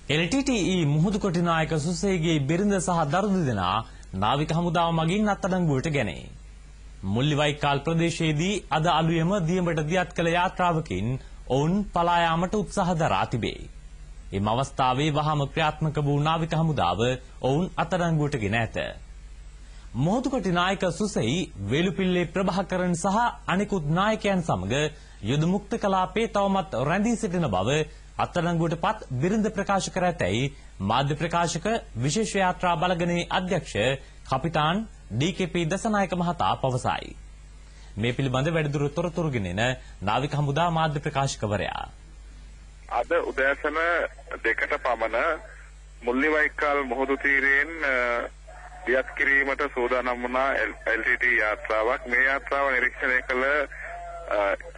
LTTE මුහුදුකොටි නායක සුසේගේ බිරිඳ සහ දරු දෙදෙනා නාවික හමුදාව මගින් අත්අඩංගුවට ගැනේ. මුල්ලිවයිකාල් ප්‍රදේශයේදී අද අලුයම දියඹට දියත් කළ යාත්‍රාවකින් ඔවුන් පලා යාමට උත්සාහ දරා තිබේ. එම අවස්ථාවේ වහාම ක්‍රියාත්මක වූ නාවික හමුදාව ඔවුන් අත්අඩංගුවට ගෙන ඇත. මුහුදුකොටි නායක සුසෙයි වේලුපිල්ලේ ප්‍රභාකරන් සහ අනෙකුත් නායකයන් සමග යුද මුක්ත කලාපයේ තවමත් රැඳී සිටින බව අත්අඩංගුවටපත් බිරිඳ ප්‍රකාශ කර ඇතැයි මාධ්‍ය ප්‍රකාශක විශේෂ යාත්‍රා බලගණයේ අධ්‍යක්ෂ කපිතාන් ඩී.කේ.පී. දසනායක මහතා පවසයි. මේ පිළිබඳ වැඩිදුර තොරතුරු ගෙනෙන නාවික හමුදා මාධ්‍ය ප්‍රකාශකවරයා. අද උදෑසන 2ට පමණ මුල්ලිවයිකාල් මුහුදු තීරයෙන් දියත් කිරීමට සූදානම් වුණ LTT යාත්‍රාවක්. මේ යාත්‍රාව නිරීක්ෂණය කළ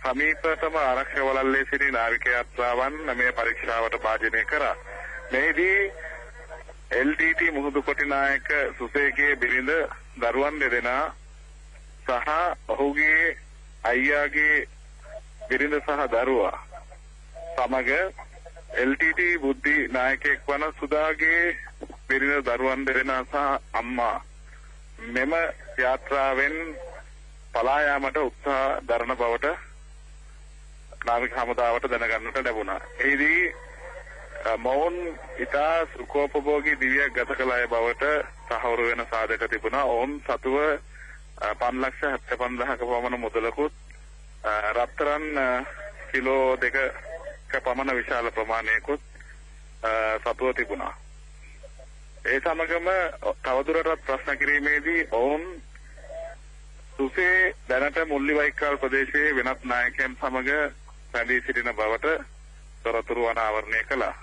සමීපතම ආරක්ෂක වළල්ලේ සිටි නාවික යාත්‍රාවන් මේ පරීක්ෂාවට භාජනය කරා. මෙහිදී LTT මුහුදුකොටි නායක සුසේගේ බිරිඳ දරුවන් දෙදෙනා සහ ඔහුගේ අයියාගේ බිරිඳ සහ දරුවා සමග LTT බුද්ධි නායකයෙක් වන සුදාගේ බිරිඳ දරුවන් දෙදෙනා සහ අම්මා මෙම යාත්‍රාවෙන් පලා යාමට උත්සාහ දරන බවට නාවික හමුදාවට දැනගන්නට ලැබුණා. එහිදී මොවුන් ඉතා සුඛෝපභෝගී දිවියක් ගත කළ අය බවට සහවුරු වෙන සාධක තිබුණා. ඔවුන් සතුව 5,75,000ක පමණ මුදලකුත් රත්තරන් කිලෝ 2ක පමණ විශාල ප්‍රමාණයකුත් සතුව තිබුණා. ඒ සමගම තවදුරටත් ප්‍රශ්න කිරීමේදී ඔවුන් සුසේ දැනට මුල්ලිවයිකාල් ප්‍රදේශයේ වෙනත් නායකයන් සමග රැඳී සිටින බවට තොරතුරු අනාවරණය කළා.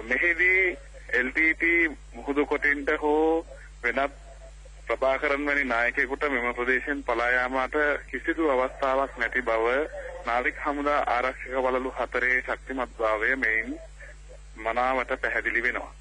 මෙහිදී LTT මුහුදුකොටින්ට හෝ වෙනත් ප්‍රභාකරන් වැනි නායකයෙකුට මෙම ප්‍රදේශයෙන් පලා යාමට කිසිදු අවස්ථාවක් නැති බව නාවික හමුදා ආරක්ෂක වළලු 4 ශක්තිමත් භාවය මෙයින් මනාවට පැහැදිලි වෙනවා.